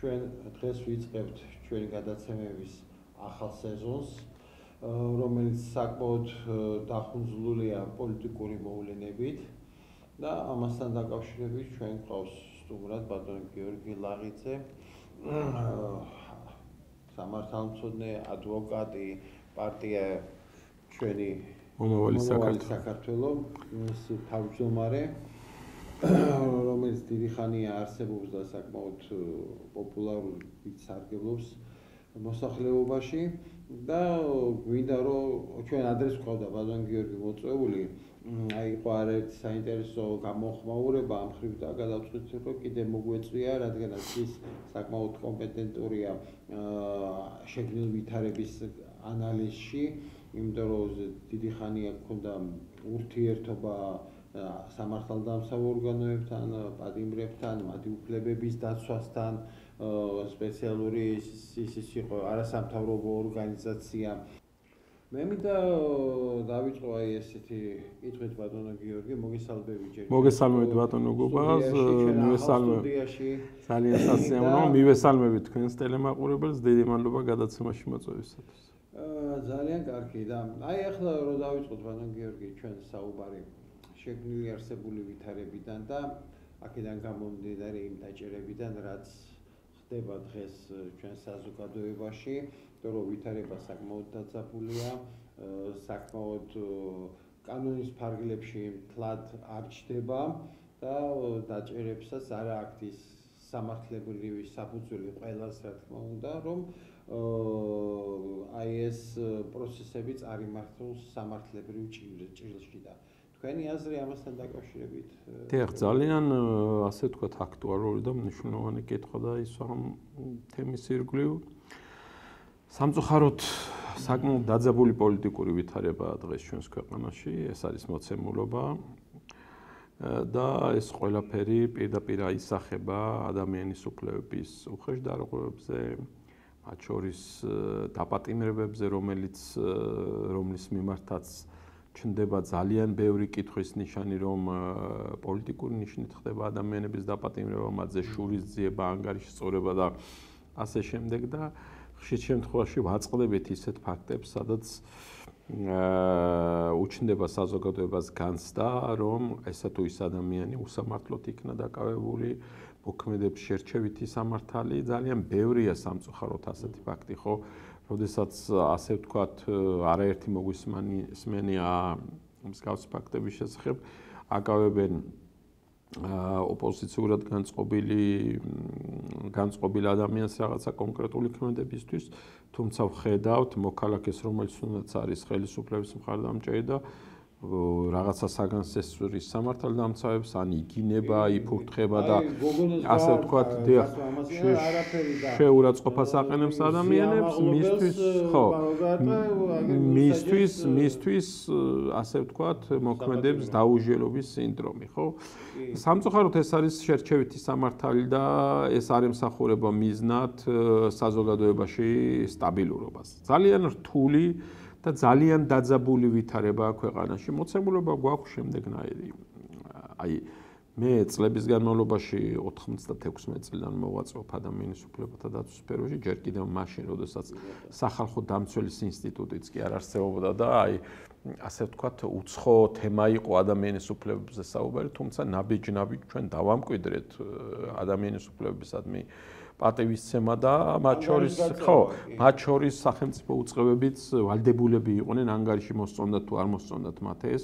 ჩვენ დღეს ვიწყებთ ჩვენი გადაცემების ახალ სეზონს, რომელიც საკმაოდ დახუნძლულია პოლიტიკური მოვლენებით და ამასთან დაკავშირებით ჩვენ გვყავს სტუმრად ბატონი გიორგი ლაღიძე, სამართალმცოდნე, ადვოკატი, პარტია ჩვენი მომავალი საქართველოს თავმჯდომარე, რომელიც დიდი ხანია არსებობს და საკმაოდ პოპულარობით სარგებლობს მოსახლეობაში და გვინდა რომ ჩვენ ადრეს ვყავდა ბატონ გიორგი მოწვეული, იყო არაერთი საინტერესო გამოხმაურება ამ მხრივ და გადავწყვიტეთ რომ კიდე მოგვეწვია, რადგანაც ის საკმაოდ კომპეტენტურია შექმნილ ვითარების ანალიზში, იმიტომ რომ დიდი ხანია გქონდა ურთიერთობა სამართალდამცავ ორგანოებთან, პატიმრებთან, მათი უფლებების დაცვასთან, სპეციალური ის იყო არასამთავრობო ორგანიზაცია. მე მინდა დავიწყო აი ესეთი კითხვით ბატონო გიორგი, მოგესალმებით ჯერ. მოგესალმებით ბატონო გუბას, ძალიან სასიამოვნოა, მივესალმებით თქვენს ტელემაყურებელს, დიდი მადლობა გადაცემაში მოწვევისათვის. ძალიან კარგი და აი ახლა რომ დავიწყოთ ბატონ გიორგი ჩვენ საუბარი შექმნილი არსებული ვითარებიდან და აქედან გამომდინარე იმ დაჭერებიდან, რაც ხდება დღეს ჩვენ საზოგადოებაში, რომ ვითარება საკმაოდ დაძაბულია, საკმაოდ კანონის ფარგლებში მთლად არ ჩდება და დაჭერებსაც არ აქვს ის სამართლებრივი საფუძველი ყველას, რა თქმა უნდა, რომ აი ეს პროცესები წარიმართოს სამართლებრივ ჭრილში და თქვენი აზრი ამასთან დაკავშირებით? დიახ, ძალიან ასე ვთქვათ აქტუალური და მნიშვნელოვანი კითხვა და ის ამ თემის ირგვლივ. სამწუხაროდ საკმაოდ დაძაბული პოლიტიკური ვითარებაა დღეს ჩვენს ქვეყანაში, ეს არის მოცემულობა და ეს ყველაფერი პირდაპირ აისახება ადამიანის უფლებების უხეშდარღვევებზე, მათ შორის დაპატიმრებებზე, რომლის მიმართაც ჩნდება ძალიან ბევრი კითხვის ნიშანი, რომ პოლიტიკური ნიშნით ხდება ადამიანების დაპატიმრება, მათზე შურის ძიება, ანგარიშის წორება და ასე შემდეგ და ხშირ შემთხვევაში ვაწყდებით ისეთ ფაქტებს, სადაც უჩნდება საზოგადოებას განცდა, რომ ესა თუ ის ადამიანი უსამართლოდ იქნა დაკავებული, მოქმედებს შერჩევითი სამართალი, ძალიან ბევრია სამწუხაროდ ასეთი ფაქტი, ხო? როდესაც ასე ვთქვათ, არაერთი მოგვისმენია მსგავსი ფაქტების შესახებ, აკავებენ ოპოზიციურად განწყობილ ადამიანს რაღაცა კონკრეტული ქმედებისთვის, თუმცა ვხედავთ მოქალაქეს, რომელიც უნდაც არის ხელისუფლების მხარდამჭერი და რაღაცა საგანს ესწრის სამართალდამცავებს, ან იგინება, იფურთხება და ასე ვთქვათ, შეურაცხყოფას აყენებს ადამიანებს, მისთვის, ასე ვთქვათ, მოქმედებს დაუჟელობის სინდრომი, ხო? სამწუხაროდ ეს არის შერჩევითი სამართალი და ეს არ ემსახურება მიზნად საზოგადოებაში სტაბილურობას. ძალიან რთული და ძალიან დაძაბული ვითარებაა ქვეყანაში. მოცემულობა გვაქვს შემდეგნაირი. აი, მე წლების განმავლობაში 96 წლიდან მოვაწვევ ადამიანის უფლებათა დაცვის სფეროში, ჯერ კიდევ მაშინ, როდესაც სახალხო დამცველის ინსტიტუტიც კი არ არსებობდა და აი, ასე ვთქვათ, უცხო თემა იყო ადამიანის უფლებებზე საუბარი, თუმცა ნაბიჯ-ნაბიჯ ჩვენ დავამკვიდრეთ ადამიანის უფლებებისადმი პატივისცემა და მათ შორის სახელმწიფო უწყებებიც ვალდებულები იყვნენ ანგარიში მოსწონდათ თუ არ მოსწონდათ მათ ეს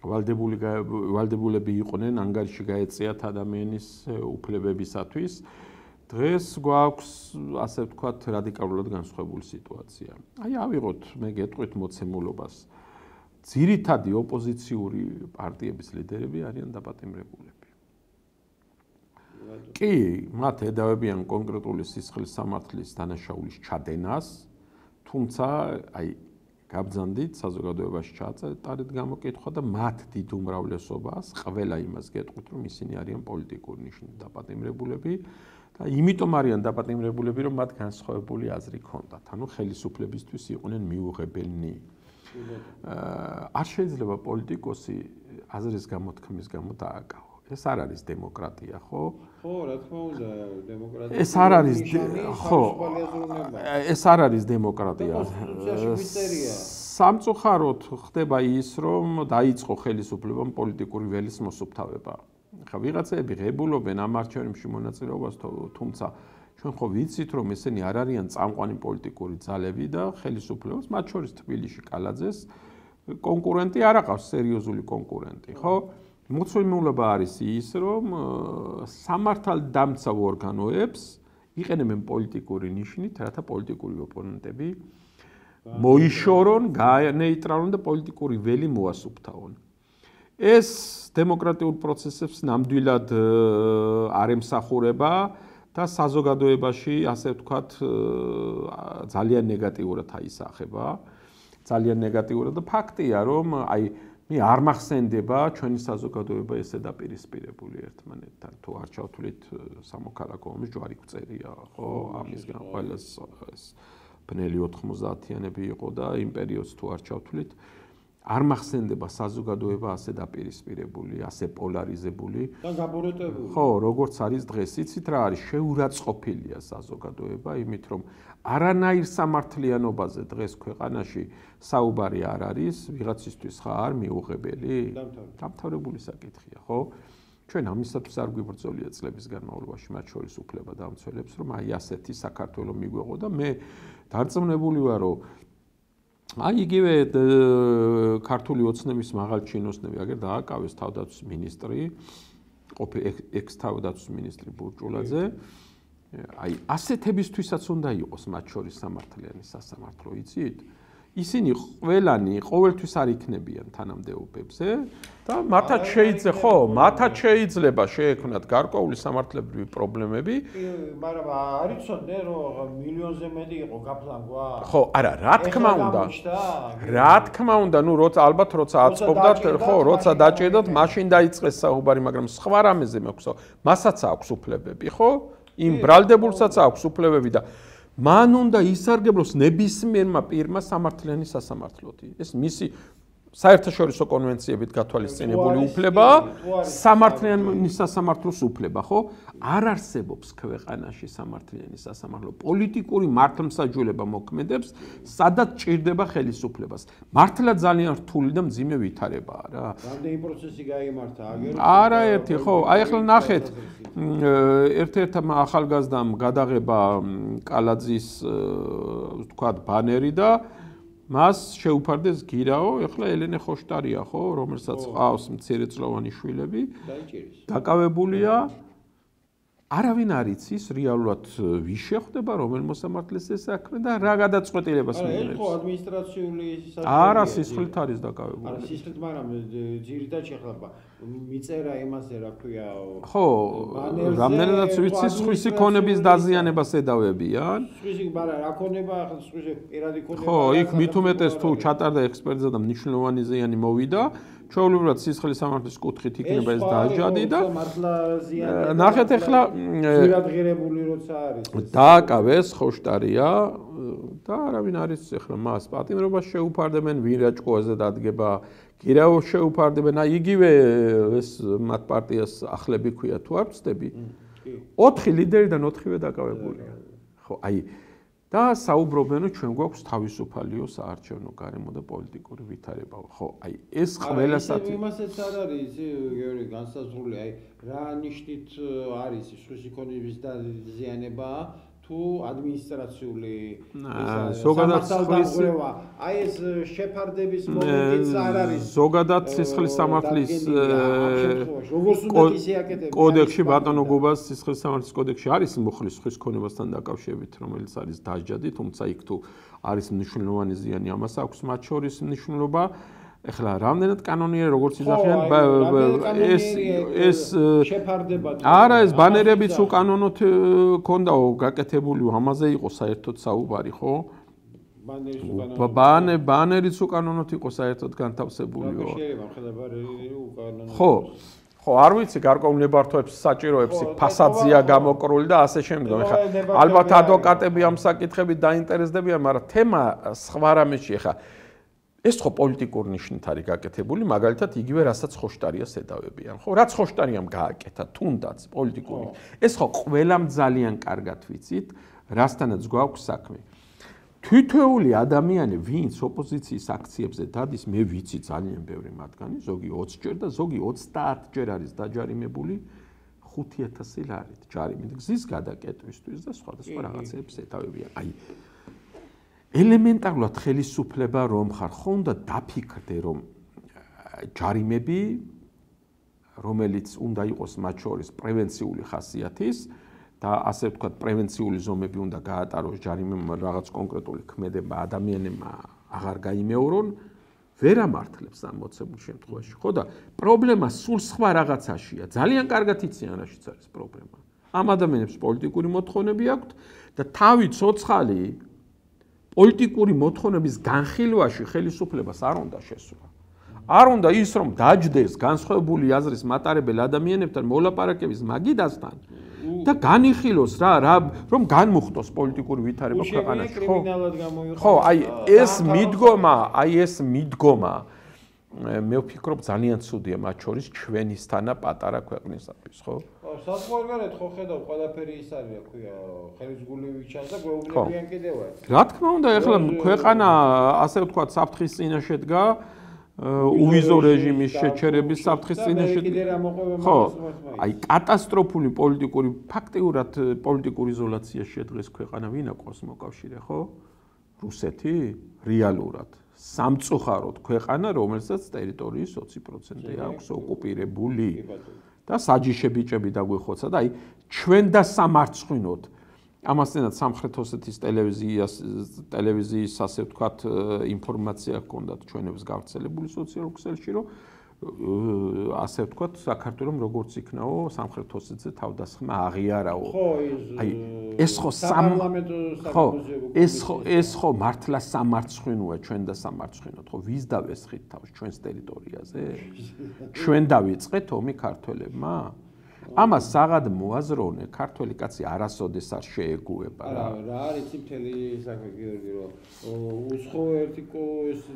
ვალდებულები იყვნენ ანგარიში გაეწიათ ადამიანის უფლებებისათვის. დღეს გვაქვს ასე ვთქვათ რადიკალურად განსხვავებული სიტუაცია. აი ავიღოთ მე გეტყვით მოცემულობას. ძირითადი ოპოზიციური პარტიების ლიდერები არიან დაპატიმრებულები. კი, მათ ედავებიან კონკრეტული სისხლის სამართლის დანაშაულის ჩადენას, თუმცა აი გაბრძანდით საზოგადოებაში ჩააწერეთ გამოკითხვა და მათ დიდ უმრავლესობას ყველა იმას გეტყვით, რომ ისინი არიან პოლიტიკური ნიშნით დაპატიმრებულები და იმიტომ არიან დაპატიმრებულები, რომ მათ განსხვავებული აზრი ჰქონდათ. ანუ ხელისუფლებისთვის იყვნენ მიუღებელნი. არ შეიძლება პოლიტიკოსი აზრის გამოთქმის გამო დააკავო. ეს არ არის დემოკრატია, ხო? ხო, რა თქმა უნდა, დემოკრატია. ეს არ არის, ხო, ეს არ არის დემოკრატია. სამწუხაროდ ხდება ის, რომ დაიწყო ხელისუფლებამ პოლიტიკური ველის მოსუფთავება. ხა ვიღაცები ღებულობენ ამ არჩევნებში მონაწილეობას, თუმცა ჩვენ ხო ვიცით, რომ ესენი არ არიან წამყვანი პოლიტიკური ძალები და ხელისუფლებას, მათ შორის თბილისში კალაძეს კონკურენტი არ აყავს, სერიოზული კონკურენტი, ხო? მოცემულობა არის ის, რომ სამართალდამცავ ორგანოებს იყენებენ პოლიტიკური ნიშნით, რათა პოლიტიკური ოპონენტები მოიშორონ, განეიტრალონ და პოლიტიკური ველი მოასუფთავონ. ეს დემოკრატიულ პროცესებს ნამდვილად არ ემსახურება და საზოგადოებაში, ასე ვთქვათ, ძალიან ნეგატიურად აისახება. ძალიან ნეგატიურად და ფაქტია, რომ აი მე არ მახსენდება ჩვენი საზოგადოება ესე დაპირისპირებული ერთმანეთთან. თუ არ ჩავთვლით სამოქალაქო ომის ჯვარი გწერია, ხო? ამისგან ყველას ეს ბნელი 90-იანები იყო და იმ პერიოდს თუ არ ჩავთვლით, არ მახსენდება საზოგადოება ასე დაპირისპირებული, ასე პოლარიზებული და გაბოროტებული. ხო, როგორც არის დღეს, იცით რა არის, შეურაცხყოფილია საზოგადოება, იმით რომ არანაირ სამართლიანობაზე დღეს ქვეყანაში საუბარი არ არის, ვიღაცისთვის ხა არ მიუღებელი? დამთავრებული საკითხია, ხო? ჩვენ ამისათვის არ გვიბრძოლია წლების განმავლობაში, მათ შორის უფლება დამცველებს, რომ აი ასეთი საქართველო მიგვეღო და მე დარწმუნებული ვარ, რომ აი იგივე ქართული ოცნების მაღალჩინოსნები აგერ დააკავეს თავდაცვის მინისტრი, ექს-თავდაცვის მინისტრი ბურჭულაძე. აი ასეთებისთვისაც უნდა იყოს მათ შორის სამართლიანი სასამართლო, იცით? ისინი ყველანი ყოველთვის არ იქნებიან თანამდებობებზე და მათაც შეიძლება შეექმნათ გარკვეული სამართლებრივი პრობლემები. მაგრამ არ იცოდნენ რომ მილიონზე მეტი იყო გაფლანგვა? ხო, არა, რა თქმა უნდა, ნუ ალბათ როცა აწყობდათ, ხო, როცა დაჭირდათ, მაშინ დაიწყეს საუბარი, მაგრამ სხვა რამეზე მაქვს, მასაც აქვს უფლებები, ხო? იმ ბრალდებულსაც აქვს უფლებები და მან უნდა ისარგებლოს ნებისმიერმა პირმა სამართლიანი სასამართლოთი. ეს მისი საერთაშორისო კონვენციებით გათვალისწინებული უფლებაა, სამართლიანი სასამართლოს უფლება, ხო? არ არსებობს ქვეყანაში სამართლიანი სასამართლო. პოლიტიკური მართლმსაჯულება მოქმედებს, სადაც ჭირდება ხელისუფლებას. მართლა ძალიან რთული და მძიმე ვითარებაა რა. რამდენი პროცესი გაიმართა აგერ? არაერთი, ხო, აი ახლა ნახეთ, ერთ-ერთმა ახალგაზრდამ გადაღება კალაძის, ვთქვათ, ბანერი და მას შეუფარდეს გირაო, ეხლა ელენე ხოშტარია, ხო, რომელსაც ყავს მცირეწლოვანი შვილები. დაკავებულია. არავინ არ იცის რეალურად ვის შეხვდება, რომელ მოსამართლეს ესაქმე და რა გადაწყვეტილებას მიიღებს. ეს ხო ადმინისტრაციული არა, სისხლით არის დაკავებული. არა, სისხლით, მაგრამ ძირითადად შეხება მიწერა იმაზე, რა ქვია, ხო, რამდენადაც ვიცი, სხვისი ქონების დაზიანებას ედავებიან. სხვისი, მაგრამ რა ქონება, ახლა სხვისი პირადი ქონება. ხო, იქ მით უმეტეს თუ ჩატარდა ექსპერტიზა და მნიშვნელოვანი ზიანი მოვიდა, ჩვეულებრივად სისხლის სამართლის კუთხით იქნება ეს დაჟადი და ნახეთ ახლა პირადღირებული როცა არის. დააკავეს ხოშტარია და არავინ არის ახლა მას პატიმრობას შეუფარდებენ, ვინ რაჭკუაზე დადგება, გირაოს შეუფარდებენ, აი იგივე ეს მათ პარტიას ახლები ქვია თუ არ ვწდები. 4 ლიდერიდან 4-ვე დაკავებულია. ხო, აი და საუბრობენ, რომ ჩვენ გვაქვს თავისუფალიო საარჩევნო გარემო და პოლიტიკური ვითარება. ხო, აი ეს ყველასათვის იმასაც არ არის, გეორგი, განსაზღვრული, აი რა ნიშნით არის სხვისი ქონების დაზიანება თუ ადმინისტრაციული ზოგადად აი ეს შეფარდების მომენტიც არ არის. ზოგადად სისხლის სამართლის კოდექსში ბატონო გუბას სისხლის სამართლის კოდექსში არის მოხლის სხვის ქონებასთან დაკავშირებით, რომელიც არის დაჟადი, თუმცა იქ თუ არის მნიშვნელოვანი ზიანი, ამას აქვს მათ შორის მნიშვნელობა. ეხლა რამდენად კანონიერია, როგორც იძახიან, ეს შეფარდება. არა, ეს ბანერებიც უკანონოდ ქონდაო გაკეთებული, ამაზე იყო საერთოდ საუბარი, ხო? ბანერიც უკანონოდ იყო საერთოდ განთავსებულიო. ხო. ხო, არ ვიცი, გარკვეულ ნებართვებს, საჭიროებს იქ ფასადზეა გამოკრული და ასე შემდგომ. ეხლა ალბათ ადვოკატები ამ საკითხებით დაინტერესდებიან, მაგრამ თემა სხვა რამეში ეხლა ეს ხო პოლიტიკური ნიშნით არის გაკეთებული, მაგალითად იგივე რასაც ხოშტარიას ედავებიან, ხო? რაც ხოშტარიამ გააკეთა, თუნდაც პოლიტიკური. ეს ხო ყველამ ძალიან კარგად ვიცით, რასთანაც გვაქვს საქმე. თითოეული ადამიანი, ვინც ოპოზიციის აქციებზე დადის, მე ვიცი ძალიან ბევრი მათგანი, ზოგი 20 ჯერ და ზოგი 30 ჯერ არის დაჯარიმებული 5000 ლარით ჯარიმით გზის გადაკეტვისთვის და სხვადასხვა რაღაცებს ეთავებიან. აი ელემენტარულად ხელისუფლება რომ ხარ, ხო უნდა დაფიქრდე რომ ჯარიმები რომელიც უნდა იყოს მათ შორის პრევენციული ხასიათის და ასე ვთქვათ პრევენციული ზომები უნდა გაატაროს ჯარიმებმა რაღაც კონკრეტული ქმედება ადამიანებმა აღარ გაიმეორონ ვერ ამართლებს ამ მოცემულ შემთხვევაში ხო და პრობლემა სულ სხვა რაღაცაშია ძალიან კარგად იციან რაშიც არის პრობლემა ამ ადამიანებს პოლიტიკური მოთხოვნები აქვთ და თავი ცოცხალი პოლიტიკური მოთხოვნების განხილვაში ხელისუფლებას არ უნდა შესვლა არ უნდა ის რომ დაჯდეს განსხვავებული აზრის მატარებელ ადამიანებთან მოლაპარაკების მაგიდასთან და განიხილოს რა რომ განმუხტოს პოლიტიკური ვითარება ქვეყანაში ხო აი ეს მიდგომა მე ვფიქრობ ძალიან ცუდია მათ შორის ჩვენისთანა პატარა ქვეყნისათვის ხო საზღვარგარეთ ხო ხედავ ყველაფერი ის არის ქვია ხელისგული ვიჩანს და გვეუბნებიან კიდევ რა თქმა უნდა ეხლა ქვეყანა ასე ვთქვათ საფრთხის წინაშე დგა უვიზო რეჟიმის შეჩერების საფრთხის წინაშე ხო აი კატასტროფული პოლიტიკური ფაქტიურად პოლიტიკური იზოლაციაში დღეს ქვეყანა ვინ აქვს მოკავშირე ხო რუსეთი რეალურად სამწუხაროდ ქვეყანა რომელსაც ტერიტორიის 20% აქვს ოკუპირებული და საჯიშებიჭები დაგვეხოცა და აი ჩვენ და სამარცხვინოთ ამასთანავე სამხრეთ ოსეთის ტელევიზიის ასე ვთქვათ ინფორმაცია ჰქონდათ ჩვენებს გავრცელებული სოციალურ ქსელში რომ ასე ვთქვათ საქართველოს როგორც იქნაო სამხრეთ ოსეთზე თავდასხმა აღიარაო აი ეს ხო მართლა სამარცხვინოა ჩვენ და სამარცხვინოთ ხო ვის დავესხით თავს ჩვენს ტერიტორიაზე ჩვენ დავიწყეთ ომი ქართველებმა ამას საღად მოაზროვნე ქართველი კაცი არასოდეს არ შეეგუება რა არის მთელი საქმე გიორგი რომ უცხო ერთი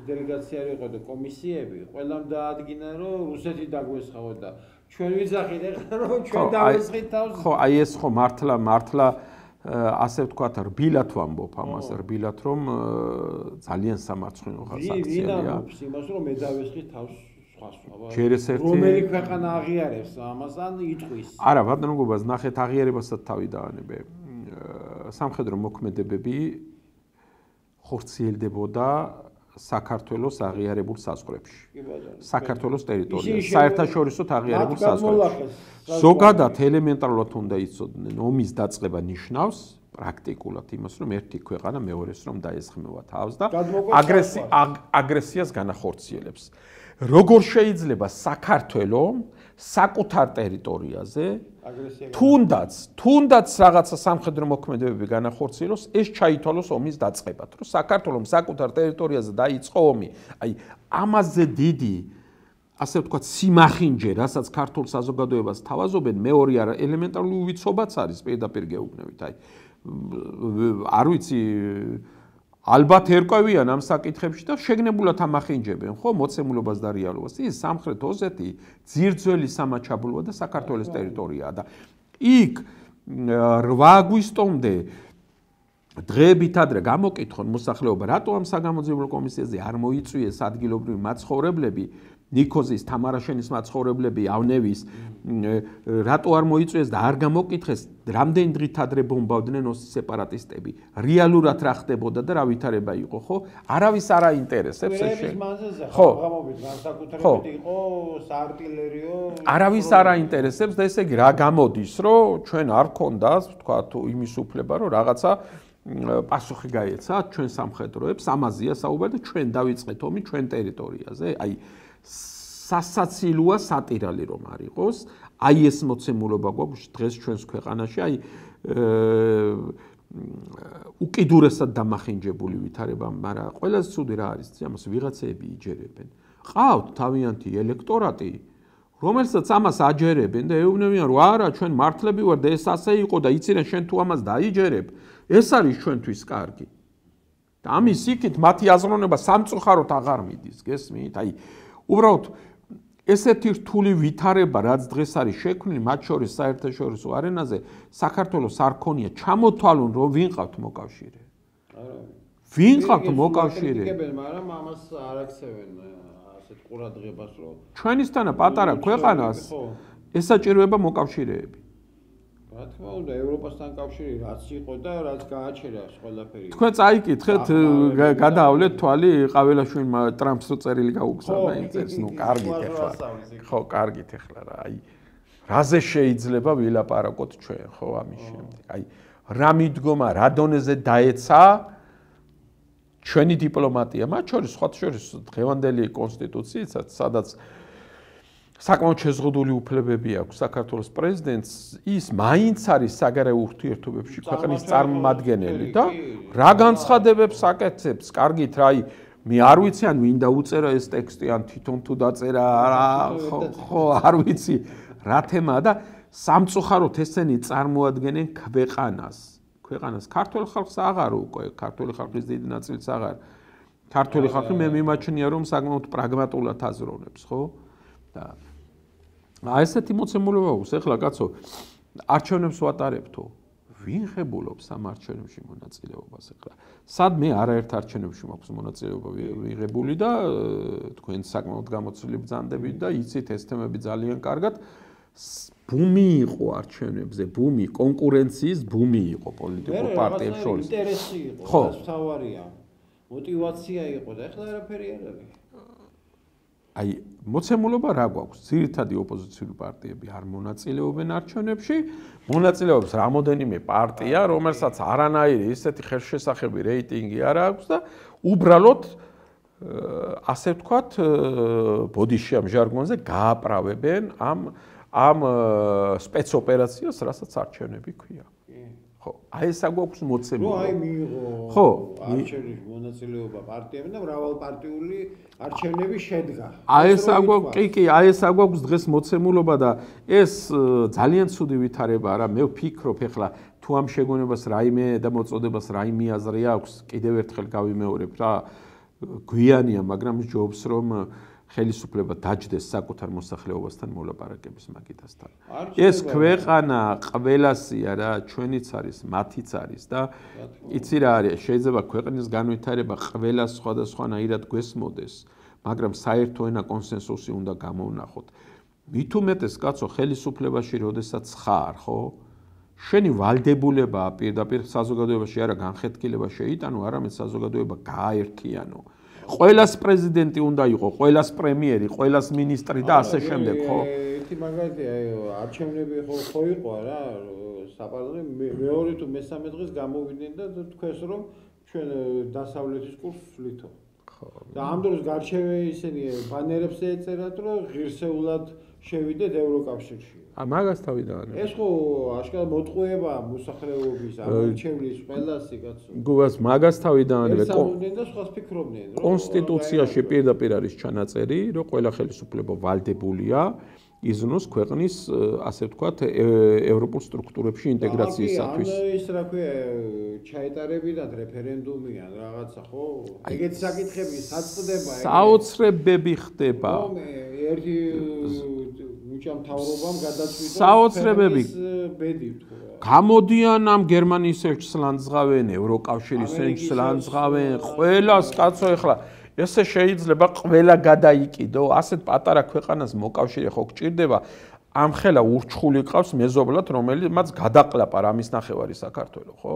დელეგაცია იყო და კომისიები ყველამ დაადგინა რომ რუსეთი დაგვესხაო და ჩვენ ვიზახით ეხლა რომ ჩვენ დავესხით თავს ხო აი ეს ხო მართლა ასე ვთქვათ რბილად ვამბობ ამას რბილად რომ ძალიან სამარცხვინო ხალხია იმას რომ მე დავესხით თავს რომელი ქვეყანა აღიარებს ამას ან იტყვის არა ბატონობას ნახეთ აღიარებასაც თავი დაანებე სამხედრო მოქმედებები ხორციელდებოდა საქართველოს აღიარებულ საზღვრებში საქართველოს ტერიტორიაზე საერთაშორისოდ აღიარებულ საზღვრებში ზოგადად ელემენტარულად უნდა იცოდნენ ომის დაწყება ნიშნავს პრაქტიკულად იმას რომ ერთი ქვეყანა მეორეს რომ დაესხმევა თავს და აგრესიას განახორციელებს როგორ შეიძლება საქართველოს საკუთარ ტერიტორიაზე თუნდაც რაღაცა სამხედრო მოქმედებები განახორციელოს ეს ჩაითვალოს ომის დაწყებად რომ საქართველოს საკუთარ ტერიტორიაზე დაიწყო ომი აი ამაზე დიდი ასე ვთქვათ სიმახინჯე რასაც ქართულ საზოგადოებას თავაზობენ მეორე არა ელემენტარული უვიცობაც არის პირდაპირ გეუბნებით აი არ ვიცი ალბათ ერკვევიან ამ საკითხებში და შეგნებულად ამახინჯებენ ხო მოცემულობას და რეალობას ის სამხრეთ ოსეთი ძირძველი სამაჩაბლოა და საქართველოს ტერიტორიაა და იქ 8 აგვისტომდე დღეებით ადრე გამოკითხონ მოსახლეობა რატო ამ საგამოძიებო კომისიაზე არ მოიწვიეს ადგილობრივი მაცხოვრებლები ნიქოზის თამარაშენის მაცხოვრებლები ავნევის რატო არ მოიწვიეს და არ გამოკითხეს რამდენი დღით ადრე ბომბავდნენ ოსის სეპარატისტები რეალურად რა ხდებოდა და რა ვითარება იყო ხო არავის არ აინტერესებს ეს ხო გამობით განსაკუთრებით იყო საარტილერიო არავის არ აინტერესებს და ესე იგი რა გამოდის რომ ჩვენ არ გქონდა თქვა თუ იმის უფლება რომ რაღაცა პასუხი გაეცა ჩვენ სამხედროებს ამაზეა საუბარი და ჩვენ დავიწყეთ ომი ჩვენ ტერიტორიაზე აი სასაცილოა სატირალი რომ არ იყოს აი ეს მოცემულობა გვაქვს დღეს ჩვენს ქვეყანაში აი უკიდურესად დამახინჯებული ვითარება მაგრამ ყველაზე ცუდი რა არის ამას ვიღაცები იჯერებენ ყავთ თავიანთი ელექტორატი რომელსაც ამას აჯერებენ და ეუბნებიან რომ არა ჩვენ მართლები ვარ და ეს ასე იყო და იცი რა შენ თუ ამას დაიჯერებ ეს არის ჩვენთვის კარგი და ამის იქით მათი აზროვნება სამწუხაროდ აღარ მიდის, გესმით? აი, უბრალოდ ესეთი რთული ვითარება, რაც დღეს არის შექმნილი, მათ შორის საერთაშორისო არენაზე, საქართველოს არ ქონია ჩამოთვალონ, რომ ვინ ყავთ მოკავშირე. ვინ ყავთ მოკავშირე? მაგრამ ამას არ აქცევენ ასეთ ყურადღებას, რომ ჩვენისთანა პატარა ქვეყანას ესაჭიროება მოკავშირეები. რა თქმა უნდა, ევროპასთან კავშირი რაც იყო და რაც გააჩერა ყველაფერი. თქვენ წაიკითხეთ, გადაავლეთ თვალი ყაველაშვილმა ტრამპს რო წერილი გაუგზავნა იმ წერს, ნუ კარგით ახლა. ხო, კარგით ახლა რა, აი რაზე შეიძლება ვილაპარაკოთ ჩვენ, ხო, ამის შემდეგ. აი რა მიდგომა, რა დონეზე დაეცა ჩვენი დიპლომატია, მათ შორის სხვა შორის დღევანდელი კონსტიტუციითაც, სადაც საკმაოდ შეზღუდული უფლებები აქვს საქართველოს პრეზიდენტს, ის მაინც არის საგარეო ურთიერთობებში ქვეყნის წარმომადგენელი და რა განცხადებებს აკეთებს, კარგით რა, აი მე არ ვიცი ან ვინ დაუწერა ეს ტექსტი, ან თვითონ თუ დაწერა, ხო, არ ვიცი რა თემაა და სამწუხაროდ ესენი წარმოადგენენ ქვეყანას ქართული ხალხს აღარ უკვე, ქართული ხალხის დიდი ნაწილიც აღარ. ქართული ხალხი მე მიმაჩნია რომ საკმაოდ პრაგმატულად აზროვნებს, ხო? და ესეთი მოცემულობა აქვს, ეხლა კაცო, არჩევნებს ვატარებთო. ვინ ღებულობს ამ არჩევნებში მონაწილეობას ეხლა? სად მე არაერთ არჩევნებში მაქვს მონაწილეობა ვიღებული და თქვენ საკმაოდ გამოცვლილი ბრძანდებით და იცით ეს თემები ძალიან კარგად. ბუმი იყო არჩევნებზე, ბუმი, კონკურენციის ბუმი იყო პოლიტიკურ პარტიებს შორის. ინტერესი იყო, რაც თავარია. мотивация იყო და ეხლა არაფერი არ არის. აი, მოცემულობა რა გვაქვს? ძირითადი ოპოზიციური პარტიები არ მონაწილეობენ არჩევნებში, მონაწილეობს რამოდენიმე პარტია, რომელსაც არანაირი ისეთი ხელშესახები რეიტინგი არ აქვს და უბრალოდ ასე ვთქვათ, ბოდიში ამ ჟარგონზე გააправებენ ამ სპეცოპერაციას, რასაც არჩევნები ქვია. ხო, აი ეს აგვაქვს მოცემულობა. აი მიიღო. ხო, არჩევნებში მონაწილეობა პარტიებმა და მრავალპარტიული არჩევნები შედგა. აი ეს აგვაქვს, კი, აი ეს აგვაქვს დღეს მოცემულობა და ეს ძალიან ცუდი ვითარებაა რა. მე ვფიქრობ ეხლა თუ ამ შეგონებას რაიმე და მოწოდებას რაიმე აზრი აქვს, კიდევ ერთხელ გავიმეორებ რა. გვიანია, მაგრამ ჯობს რომ ხელისუფლება დაჯდეს საკუთარ მოსახლეობასთან მოლაპარაკების მაგიდასთან. ეს ქვეყანა ყველასია რა, ჩვენიც არის, მათიც არის და იცი რა არის, შეიძლება ქვეყნის განვითარება ყველას სხვადასხვანაირად გვესმოდეს, მაგრამ საერთო ენა კონსენსუსი უნდა გამოვნახოთ. მით უმეტეს კაცო ხელისუფლებაში როდესაც ხარ, ხო? შენი ვალდებულება პირდაპირ საზოგადოებაში არა განხეთქილება შეიტანო, არამედ საზოგადოება გააერთიანო. ყველას პრეზიდენტი უნდა იყოს, ყველას პრემიერი, ყველას მინისტრი და ასე შემდეგ, ხო? ერთი მაგალითია, არჩევნები ხო იყო რა, საპარლამენტო მეორე თუ მესამე დღეს გამოვიდნენ და თქვენს რომ ჩვენ დასავლეთის კურსს ვლითო. ხო. და ამ დროს გარჩევე ისინი ბანერებს ეწერათ, რომ ღირსეულად შევიდეთ ევროკავშირში. მაგას თავიდან. ეს ხო აშკარად მოტყუება მოსახლეობის არჩევნის ყველასი კაცო. გუას მაგას თავიდანვე ესამოდნენ და სხვას ფიქრობდნენ, რომ კონსტიტუციაში პირდაპირ არის ჩანაწერი, რომ ყველა ხელისუფლება ვალდებულია იზნოს ქვეყნის, ასე ვთქვათ, ევროპულ სტრუქტურებში ინტეგრაციისათვის. ანუ ის რა ქვია, ჩაეტარებინათ რეფერენდუმი ან რაღაცა, ხო? ეგეთი საკითხები საწდება ეგ. საოცრებები ხდება. ხო, ერთი მუჭამთავრობამ გადაწყვიტა საოცრებები ბედი თქვა. გამოდიან ამ გერმანიის ელჩს ლანძღავენ, ევროკავშირის ელჩს ლანძღავენ, ყველას კაცო ეხლა ესე შეიძლება ყველა გადაიკიდო, ასეთ პატარა ქვეყანას მოკავშირე ხო გჭირდება, ამხელა ურჩხული ყავს მეზობლად, რომელიც გადაყლაპა რამის ნახევარი საქართველო, ხო?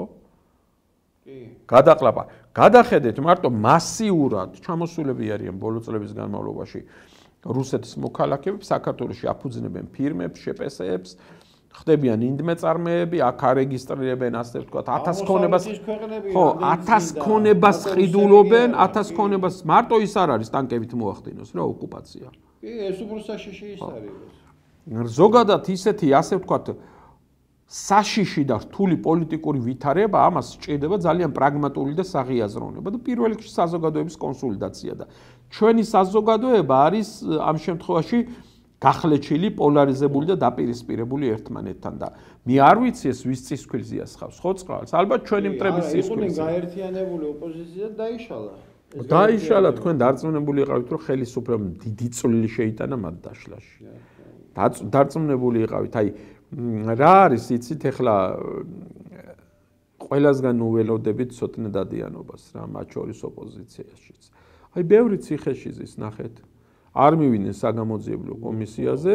კი. გადაყლაპა. გადახედეთ მარტო მასიურად ჩამოსულები არიან ბოლო წლების განმავლობაში რუსეთის მოქალაქეები საქართველოში აფუძნებენ ფირმებს, შეპესეებს, ხდებიან ინდმეწარმეები, აქ არეგისტრირებენ, ასე ვთქვათ, 1000 ქონებას. ხო, 1000 ქონებას ყიდულობენ, 1000 ქონებას მარტო ის არ არის ტანკებით მოახდინოს რა ოკუპაცია. კი, ეს უფრო საშიში ის არის. ზოგადად ისეთი, ასე ვთქვათ, საშიში და რთული პოლიტიკური ვითარება ამას სჭირდება ძალიან პრაგმატული და საღიაზროვნება და პირველ რიგში საზოგადოების კონსოლიდაცია და ჩვენი საზოგადოება არის ამ შემთხვევაში გახლეჩილი, პოლარიზებული და დაპირისპირებული ერთმანეთთან და მე არ ვიცი ეს ვის წისქვილზეა ხავს, ხო წყალს? ალბათ ჩვენი მტრების წისქვილზე. იყვნენ გაერთიანებული ოპოზიცია და დაიშალა. დაიშალა თქვენ დარწმუნებული იყავით რომ ხელისუფლებამ დიდი წვლილი შეიტანა მათ დაშლაში. დარწმუნებული იყავით, აი რა არის იცით ეხლა ყველასგან უველოდებით ცოტნე დადიანობას რა მათ შორის ოპოზიციაშიც. აი ბევრი ციხეში ზის ნახეთ. არ მივიდნენ საგამოძიებლო კომისიაზე.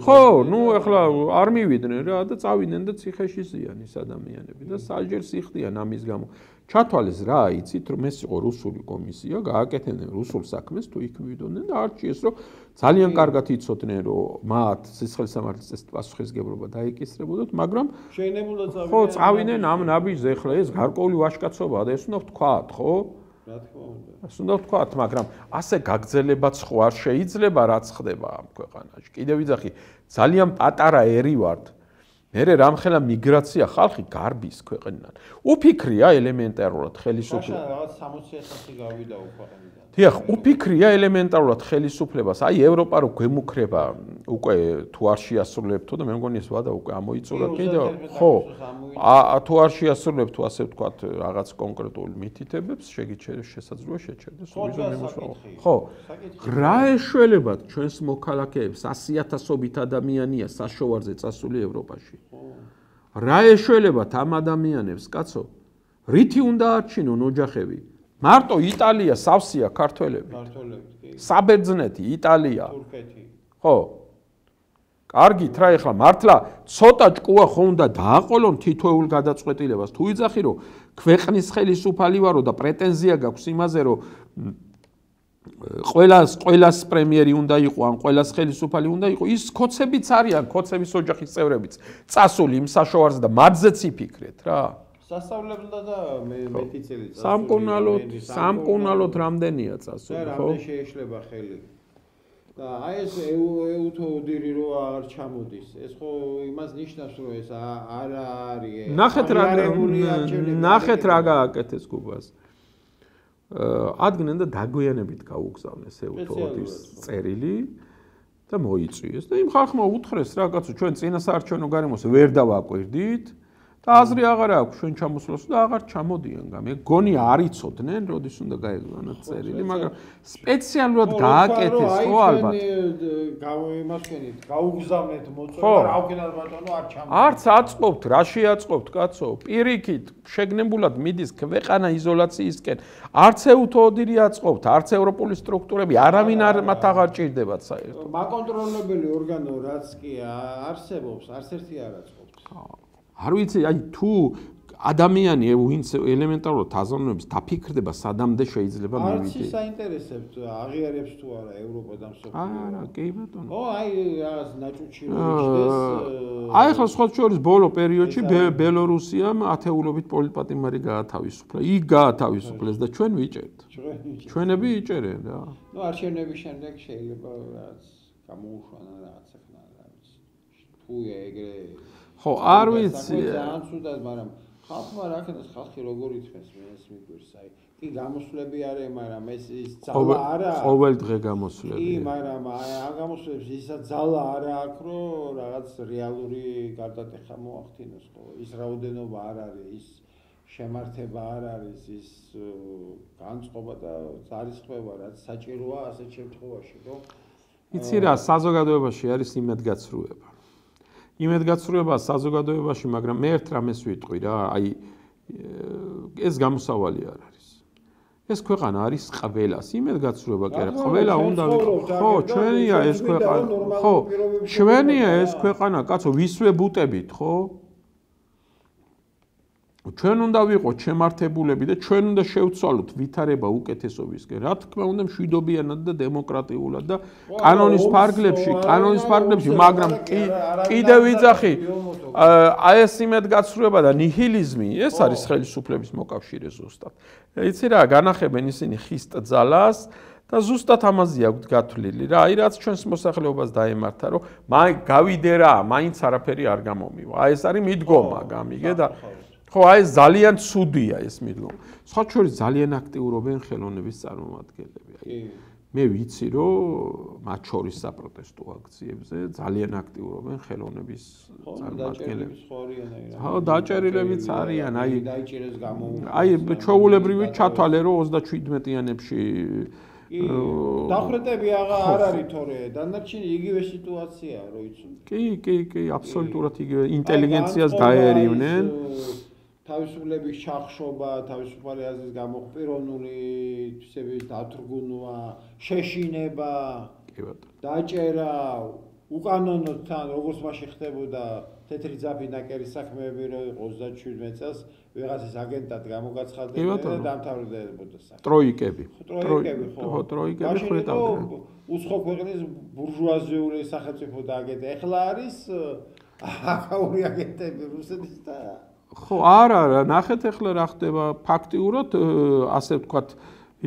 ხო, ნუ ახლა არ მივიდნენ რა და წავიდნენ და ციხეში ზიან ის ადამიანები და საჯერს იხდიან ამის გამო. ჩათვალეს რა, იცით, რომ ეს იყო რუსული კომისია, გააკეთებდნენ რუსულ საქმეს, თუ იქ მივიდოდნენ და არჩიეს, რომ ძალიან კარგად იცოდნენ, რომ მათ სისხლისამართლის წესით პასუხისმგებლობა დაიკისრებოდათ, მაგრამ შეიძლება წავიდნენ. ხო, წავიდნენ ამ ნაბიჯზე, ახლა ეს გარკვეული ვაჟკაცობაა და ეს უნდა ვთქვათ, ხო? რა თქმა უნდა. ეს უნდა ვთქვათ, მაგრამ ასე გაგრძელებაც ხო არ შეიძლება, რაც ხდება ამ ქვეყანაში. კიდევ ვიძახი, ძალიან პატარა ერი ვართ. მერე რამხელა მიგრაცია ხალხი გარბის ქვეყნიდან. უფიქრია ელემენტარულად ხელისუფლება. რაღაც 60,000 გავიდა ქვეყნიდან. დიახ, უფიქრია ელემენტარულად ხელისუფლებას. აი ევროპა რო გვემუქრება უკვე თუ არ შეასრულებთო და მე მგონი ეს ვადა უკვე ამოიწურა კიდევ. ხო. თუ არ შეასრულებთო ასე ვთქვათ რაღაც კონკრეტულ მითითებებს, შესაძლოა შეჩერდეს ვიზა მიმოსვლა. ხო. რა ეშველებათ ჩვენს მოქალაქეებს 100,000-ობით ადამიანია საშოვარზე წასული ევროპაში. რა ეშველებათ ამ ადამიანებს, კაცო? რითი უნდა არჩინონ ოჯახები? მარტო იტალია სავსეა ქართველები. საბერძნეთი, იტალია. თურქეთი. ხო. კარგით რა ეხლა მართლა ცოტა ჭკუა ხო უნდა დააყოლონ თითოეულ გადაწყვეტილებას. თუ იცახი რომ ქვეყნის ხელისუფალი ვარო და პრეტენზია გაქვს იმაზე რომ ყველას პრემიერი უნდა იყო, ან ყველას ხელისუფალი უნდა იყო, ის ქოცებიც არიან, ქოცების ოჯახის წევრებიც. წასული იმ საშოვარზე და მათზეც იფიქრეთ რა. სასწავლებლად და მეტი წელი წასული. სამკურნალოდ რამდენია წასული, ხო? რამდენი შეეშლება ხელი. და აი ეს ეუთოდირი რო აღარ ჩამოდის. ეს ხო იმას ნიშნავს, რომ ეს არ არის. ნახეთ რა გააკეთეს გუბას. ადგენენ და დაგვიანებით გაუგზავნეს ეუთოდის წერილი და მოიწვიეს და იმ ხალხმა უთხრეს რა კაცო ჩვენ წინასაარჩევნო გარემოს ვერ დავაკვირდით და აზრი აღარ აქვს ჩვენ ჩამოსვლას და აღარ ჩამოდიან მე გონი არ იცოდნენ როდის უნდა გაეგზავნათ წერილი მაგრამ სპეციალურად გააკეთეს ხო ალბათ იმასქენით გაუგზავნეთ მოწვევა რა ვქენად ბატონო არ ჩამოდი არც აწყობთ რა შეაწყობთ კაცო პირიქით შეგნებულად მიდის ქვეყანა იზოლაციისკენ არც ეუთოდირი აწყობთ არც ევროპული სტრუქტურები არავინ არ მათ აღარ ჭირდებათ საერთოდ მაკონტროლებელი ორგანო რაც კი არსებობს არც ერთი არ აწყობთ არ ვიცი აი თუ ადამიანი ვინც ელემენტარულად აზროვნებს დაფიქრდება სადამდე შეიძლება მივიდე არც საინტერესებს აღიარებს თუ არა ევროპა და მსოფლიო არა კი ბატონო ო აი რაღაც ნაჭუჭი როჩდეს აი ახლა სხვა შორის ბოლო პერიოდში ბელორუსიამ ათეულობით პოლიტპატიმარი გაათავისუფლა იქ გაათავისუფლეს და ჩვენ ვიჭერთ ჩვენები იჭერენ რა ნუ არჩევნების შემდეგ შეიძლება რაღაც გამოუშვანა რაღაცა ხნა რა ვიცი თუ ეგრე ხო არ ვიცი ძალიან ცუდად მაგრამ ხალხმა რა ქნას ხალხი როგორ ითქმის ეს მიგვირს აი კი გამოსვლები არის მაგრამ ეს ის ძალა არა ყოველ დღე გამოსვლები კი მაგრამ ამ გამოსვლებს ისაც ძალა არა აქვს რომ რაღაც რეალური გარდატეხა მოახდინოს ხო ის რაოდენობა არ არის ის შემართება არ არის ის განწყობა და ძალისხმევა რაც საჭიროა ასეთ შემთხვევაში ხო იცი რა საზოგადოებაში არის იმედგაცრუება იმედგაცრუება საზოგადოებაში, მაგრამ მე ერთ რამეს ვიტყვი რა, აი ეს გამოსავალი არ არის. ეს ქვეყანა არის ყველას, იმედგაცრუება კი არა, ყველა უნდა ხო, ჩვენია ეს ქვეყანა. ხო, ჩვენია ეს ქვეყანა, კაცო, ვისვე ბუტებით, ხო? ჩვენ უნდა ვიყოთ შემართებულები და ჩვენ უნდა შევცვალოთ ვითარება უკეთესობისკენ. რა თქმა უნდა, მშვიდობიანად და დემოკრატიულად და კანონის ფარგლებში, მაგრამ კიდევ ვიძახი, აი ეს იმედგაცრუება და ნიჰილიზმი, ეს არის ხელისუფლების მოკავშირე ზუსტად. იცი რა, განახებენ ისინი ხის ძალას და ზუსტად ამაზე აქვთ გათვლილი რა. აი რაც ჩვენს მოსახლეობას დაემართა, რომ გავიდე რა, მაინც არაფერი არ გამომივა. აი ეს არის მიდგომა, გამიგე და ხო, აი ეს ძალიან ცუდია ეს მიდგომა. სხვა შორის ძალიან აქტიურობენ ხელოვნების წარმომადგენლები. აი მე ვიცი რომ მათ შორის საპროტესტო აქციებზე ძალიან აქტიურობენ ხელოვნების წარმომადგენლები. ხო, დაჭერილებიც არიან, დაიჭერეს გამო. ჩვეულებრივი ჩათვალე რომ 37-იანებში დახრეტები არ არის თორე, დანარჩენი იგივე სიტუაციაა, რო იცოდი. კი, აბსოლუტურად იგივე ინტელიგენციას დაერივნენ. თავისუფლების ჩახშობა, თავისუფალი აზრის გამოყპირონული თვისების დათრგუნვა, შეშინება, დაჭერა, უკანონოდ თან როგორც მაშინ ხდებოდა თეთრი ძაფი ნაკერის საქმეები რო 37 წელს ვიღაცის აგენტად გამოგაცხადებდა და დამთავრდებოდა საქმე. ტროიკები. ხო, ტროიკები ხრეტავდნენ. უცხო ქვეყნის ბურჟუაზიული სახელმწიფო და აგენტი. ეხლა არის აკაური აგენტები რუსეთის და ხო, არა, ნახეთ ახლა რა ხდება ფაქტიურად, ასე ვთქვათ,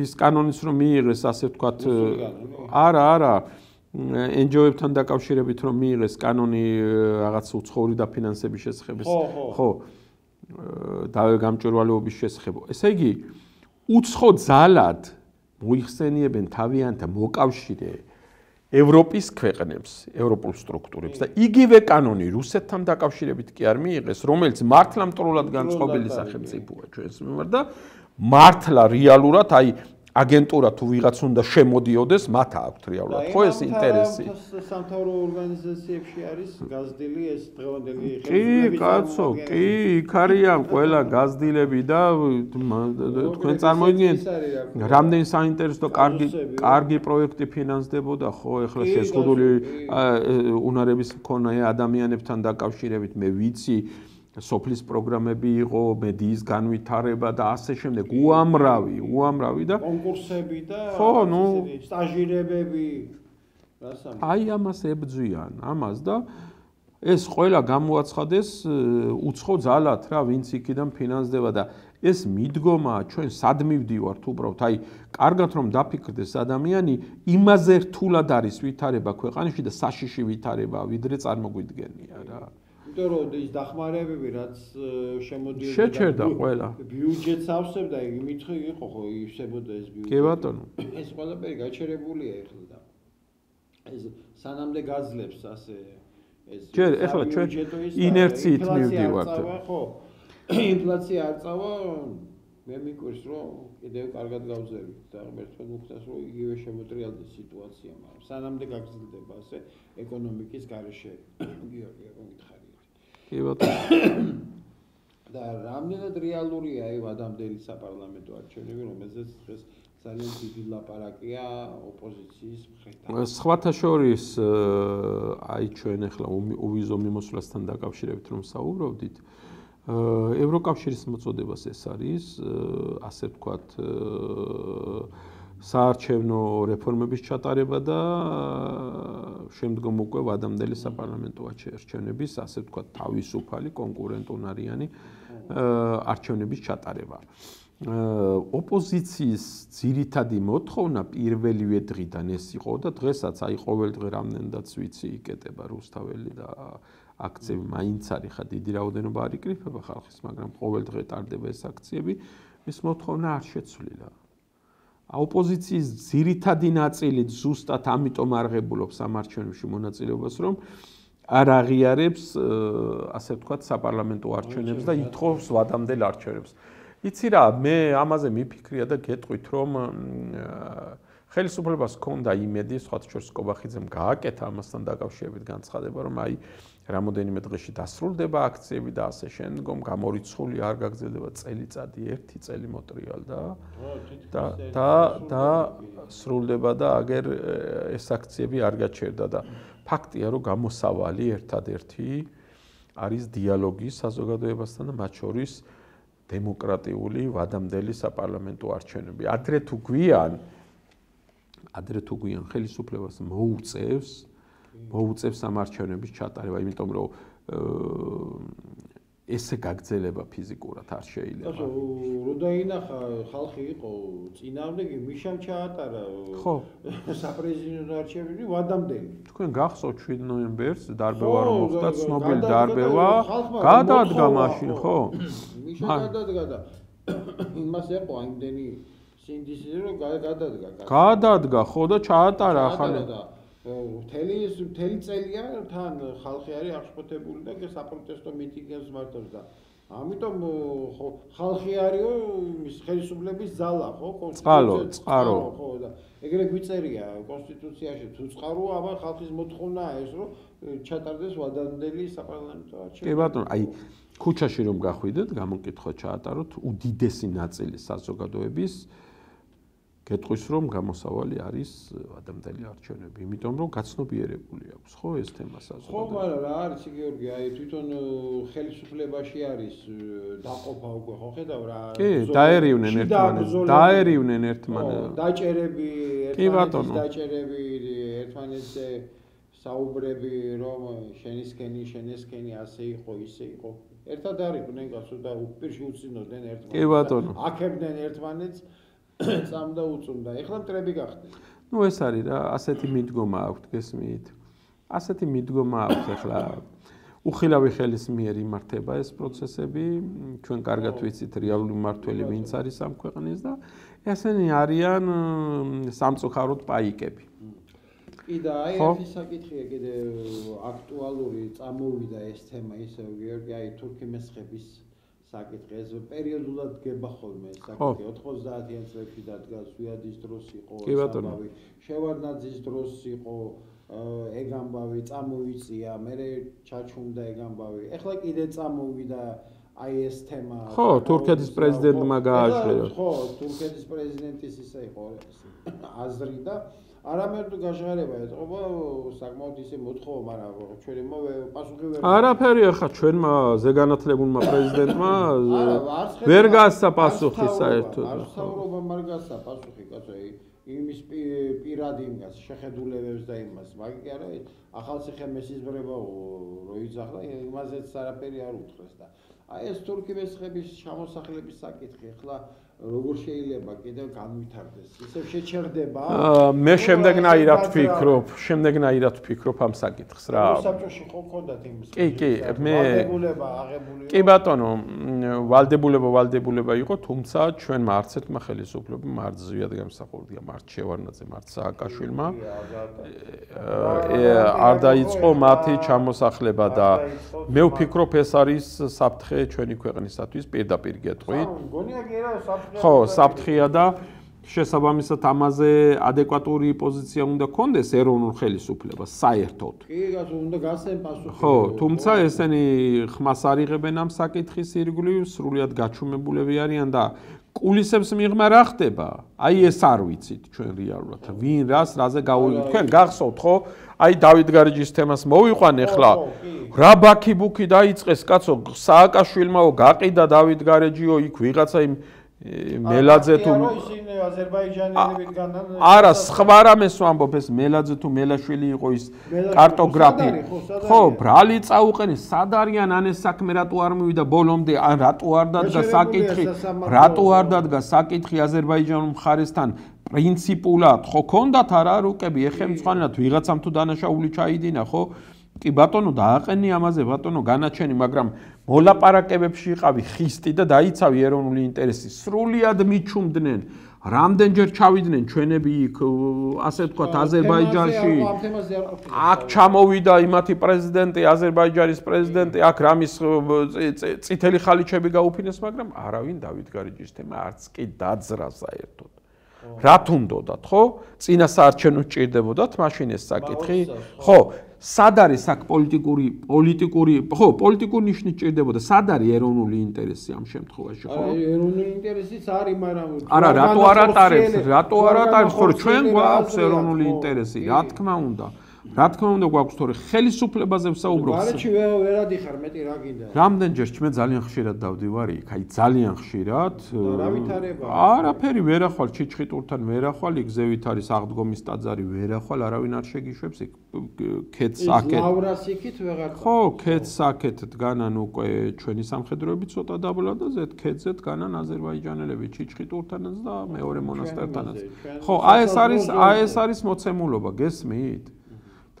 ის კანონის რომ მიიღეს, ასე ვთქვათ, არა, NGO-ებთან დაკავშირებით რომ მიიღეს კანონი რაღაც უცხოური დაფინანსების შესახებ, ხო, გამჭვირვალეობის შესახებ. ესე იგი, უცხო ძალად მოიხსენიებენ თავიანთა მოკავშირე ევროპის ქვეყნებს, ევროპულ სტრუქტურებს და იგივე კანონი რუსეთთან დაკავშირებით კი არ მიიღეს, რომელიც მართლა მტრულად განწყობილი სახელმწიფოა ჩვენს მიმართ და მართლა რეალურად აი აგენტურა თუ ვიღაც უნდა შემოდიოდეს, მათ აქვთ რეალურად ხო ეს ინტერესი. სამთავრო ორგანიზაციებში არის გაზრდილი ეს დღევანდელი ხელისუფლების. კი, კაცო, კი, იქ არიან ყველა გაზრდილები და თქვენ წარმოიდგინეთ, რამდენი საინტერესო კარგი პროექტი ფინანსდებოდა ხო, ეხლა შეზღუდული უნარების მქონე ადამიანებთან დაკავშირებით მე ვიცი სოფლის პროგრამები იყო, მედიის განვითარება და ასე შემდეგ, უამრავი და კონკურსები და სტაჟირებები, რასამე. აი ამას ებძვიან, ამას და ეს ყველა გამოაცხადეს უცხო ძალად რა, ვინც იქიდან ფინანსდება და ეს მიდგომა ჩვენ სად მივდივართ უბრალოდ, აი, კარგად რომ დაფიქრდეს ადამიანი, იმაზე რთულად არის ვითარება ქვეყანაში და საშიში ვითარება, ვიდრე წარმოგვიდგენია რა. იმიტომ რომ ის დახმარებები რაც შემოდიოდა შეჩერდა ყველა ბიუჯეტს ავსებდა იმით იყო ხო ივსებოდა ეს ბიუჯეტი. კი ბატონო. ეს ყველაფერი გაჩერებულია ეხლა და ეს სანამდე გაძლებს ასე ეს ჯერ ეხლა ჩვენ ინერციით მივდივართ. ხო. ინფლაცია არ წავა, მე მიკვირს რომ კიდევ კარგად გავძერვით და ღმერთთან უხდას რომ იგივე შემოტრიალდეს სიტუაცია, მაგრამ სანამდე გაგრძელდება ასე ეკონომიკის გარეშე გიორგი გითხარით. კი ბატონო. და რამდენად რეალურია აი ვადამდელი საპარლამენტო არჩევნები, რომელზეც დღეს ძალიან დიდი ლაპარაკია ოპოზიციის მხრიდან. სხვათა შორის აი ჩვენ ახლა უვიზო მიმოსვლასთან დაკავშირებით რომ საუბრობდით, ევროკავშირის მოწოდებას ეს არის, ასე ვთქვათ, საარჩევნო რეფორმების ჩატარება და შემდგომ უკვე ვადამდელი საპარლამენტო არჩევნების, ასე ვთქვათ, თავისუფალი კონკურენტუნარიანი არჩევნების ჩატარება. ოპოზიციის ძირითადი მოთხოვნა პირველივე დღიდან ეს იყო და დღესაც აი ყოველ დღე რამდენადაც ვიცი იკეტება რუსთაველი და აქციები მაინც არის ხა დიდი რაოდენობა არ იკრიფება ხალხის, მაგრამ ყოველ დღე ტარდება ეს აქციები, ეს მოთხოვნა არ შეცვლილა. ოპოზიციის ძირითადი ნაწილი ზუსტად ამიტომ არღებულობს ამ არჩევნებში მონაწილეობას, რომ არ აღიარებს, ასე ვთქვათ, საპარლამენტო არჩევნებს და ითხოვს ვადამდელ არჩევნებს. იცი რა, მე ამაზე მიფიქრია და გეტყვით, რომ ხელისუფლებას ჰქონდა იმედი, სხვათა შორის კობახიძემ გააკეთა ამასთან დაკავშირებით განცხადება, რომ აი რამოდენიმე დღეში დასრულდება აქციები და ასე შემდგომ გამორიცხული არ გაგრძელდება წელიწადი, 1 წელი მოტრიალდა და სრულდება და აგერ ეს აქციები არ გაჩერდა და ფაქტია, რომ გამოსავალი ერთადერთი არის დიალოგი საზოგადოებასთან და მათ შორის დემოკრატიული ვადამდელი საპარლამენტო არჩევნები. ადრე თუ გვიან ხელისუფლებას მოუწევს ამ არჩევნების ჩატარება, იმიტომ რომ ესე გაგრძელება ფიზიკურად არ შეიძლება. რო დაინახა ხალხი იყო წინააღმდეგი, მიშამ ჩაატარა საპრეზიდენტო არჩევნები ვადამდელი. თქვენ გახსოვთ 7 ნოემბერს დარბევა რომ მოხდა, ცნობილი დარბევა, გადადგა მაშინ, ხო? მიშა გადადგა და იმას ეყო იმდენი სინდისი რომ გადადგა. გადადგა ხო და ჩაატარა ახალი. მთელი წელია თან ხალხი არის აღშფოთებული და საპროტესტო მიტინგებს მართავს და ამიტომ ხალხი არისო ის ხელისუფლების ძალა ხო წყარო ხო და ეგრე გვიწერია კონსტიტუციაში თუ წყაროა აბა ხალხის მოთხოვნაა ეს რომ ჩატარდეს ვადამდელი საპარლამენტო არჩევნები. კი ბატონო, აი ქუჩაში რომ გახვიდეთ, გამოკითხვა ჩაატაროთ უდიდესი ნაწილი საზოგადოების გეტყვის რომ გამოსავალი არის ვადამდელი არჩევნები, იმიტომ რომ გაცნობიერებული აქვს ხო ეს თემა საზოგადოებას. ხო, მაგრამ რა არის გიორგი, აი თვითონ ხელისუფლებაში არის დაყოფა უკვე ხო ხედავ რა. კი, დაერივნენ ერთმანეთს. დაჭერები, დაჭერები, ერთმანეთზე საუბრები რომ შენისკენი ასე იყო, ისე იყო. ერთად არიყვნენ კაცო და უპირში უწინოდნენ ერთმანეთს. კი ბატონო. აქებდნენ ერთმანეთს წამდა უწუნდა. ეხლა მტრები გახდნენ. ნუ ეს არის რა, ასეთი მიდგომა აქვს, გესმით? ასეთი მიდგომა აქვს ეხლა. უხილავი ხელის მიერ იმართება ეს პროცესები, ჩვენ კარგად ვიცით რეალური მმართველი ვინც არის ამ ქვეყნის და ესენი არიან სამწუხაროდ პაიკები. კი და აი ეს საკითხია კიდე აქტუალური წამოვიდა ეს თემა ისე გიორგი აი თურქიმესხების საკითხი ეს პერიოდულად გება ხოლმე ეს საკითხი 90-იან წლებში დადგა სვიადის დროს იყო სამბავი შევარდნაძის დროს იყო ეგ ამბავი წამოვიწია მე ჩაჩუმდა ეგ ამბავი ეხლა კიდე წამოვიდა აი ეს თემა ხო თურქეთის პრეზიდენტმა გააჩვენა ხო თურქეთის პრეზიდენტის ისე იყო აზრი და არამედ გაჟღერება ეთყობა საკმაოდ ისე მოთხოვა, მაგრამ ჩვენი პასუხი ვერ არაფერი ახლა ჩვენმა ზეგანათლებულმა პრეზიდენტმა ვერ გასცა პასუხი საერთოდ. არ საუბრობ არ გასცა პასუხი, კაცო, იმის პირადი იმას შეხედულებებს და იმას, მაგ კი არა, ახალციხე მესიზმრებაო რო იძახლა, იმაზეც არაფერი არ უთხრეს და აი ეს თურქიმესხების ჩამოსახლების საკითხი ახლა როგორ შეიძლება კიდევ განვითარდეს? ისევ შეჩერდება? მე შემდეგნაირად ვფიქრობ ამ საკითხს რა. საბჭოში ხო გქონდათ იმის. კი, მე ვალდებულება აღებული. კი ბატონო, ვალდებულება იყო, თუმცა ჩვენმა არც ერთმა ხელისუფლებამ არც ზვიად გამსახურდია, მართ შევარდნაძე, მართ სააკაშვილმა არ დაიწყო მათი ჩამოსახლება და მე ვფიქრობ ეს არის საფრთხე ჩვენი ქვეყნისათვის პირდაპირ გეტყვით. გონია კი რა საფრთხე ხო, საფრთხეა და შესაბამისად ამაზე ადეკვატური პოზიცია უნდა კონდეს ეროვნულ ხელისუფლებას საერთოდ. კი, გასულ უნდა გასცენ პასუხი. ხო, თუმცა ესენი ხმას არ იღებენ ამ საკითხის ირგვლივ, სრულიად გაჩუმებულები არიან და კულისებს მიღმა რა ხდება? აი ეს არ ვიცით ჩვენ რეალურად. ვინ რაზე გავიგეთ? თქვენ გახსოვთ ხო? აი დავით გარეჯის თემას მოვიყვან ახლა. რა ბაქი-ბუქი დაიწყეს, კაცო, სააკაშვილმაო გაყიდა დავით გარეჯიო იქ ვიღაცა იმ მელაძე თუ აზერბაიჯანელებით განან არა სხვა რამეს ვამბობ ეს მელაძე თუ მელაშვილი იყო ის კარტოგრაფი ხო ბრალი წაუყენეს სად არიან ან ეს საქმე რატო არ მივიდა ბოლომდე ან რატო არ დადგა საკითხი აზერბაიჯანულ მხარესთან პრინციპულად ხო ქონდათ არა რუკები ეხემწყანად ვიღაცამ თუ დანაშაული ჩაიდინა ხო კი ბატონო დააყენი ამაზე ბატონო განაჩენი მაგრამ მოლაპარაკებებში იყავი ხისტი და დაიცავი ეროვნული ინტერესი სრულიად მიჩუმდნენ რამდენჯერ ჩავიდნენ ჩვენები იქ ასე ვთქვათ აზერბაიჯანში აქ ჩამოვიდა იმათი პრეზიდენტი აზერბაიჯანის პრეზიდენტი აქ რამის წითელი ხალიჩები გაუფინეს მაგრამ არავინ დავით გარეჯის თემა არც კი დაძრა საერთოდ რა თუნდოდათ ხო წინა საარჩევნო ჭირდებოდათ მაშინ ეს საკითხი ხო სად არის აქ პოლიტიკური ხო პოლიტიკური ნიშნით ჭირდებოდა სად არის ეროვნული ინტერესი ამ შემთხვევაში ხო ეროვნული ინტერესიც არის მაგრამ არა რატო არ ატარებს ხო ჩვენ გვაქვს ეროვნული ინტერესი რა თქმა უნდა გვაქვს თორე ხელისუფლებაზე ვსაუბრობ გარეჩი ვერადიხარ მეტი რა გინდა რამდენჯერ მე ძალიან ხშირად დავდივარ იქ აი ძალიან ხშირად რა ვითარება არაფერი ვერახვალ ჩიჩხიტურთან ვერახვალ იქ ზევით არის აღდგომის ტაძარი ვერახვალ არავინ არ შეგიშვებს იქ ქეთს აქეთ ლავრას იქით ვეღარ ხო ქეთს აქეთ დგანან უკვე ჩვენი სამხედროები ცოტა დაბლა და ზეთ ქეთზე დგანან აზერბაიჯანელები ჩიჩხიტურთანაც და მეორე მონასტერთანაც ხო აი ეს არის მოცემულობა გესმით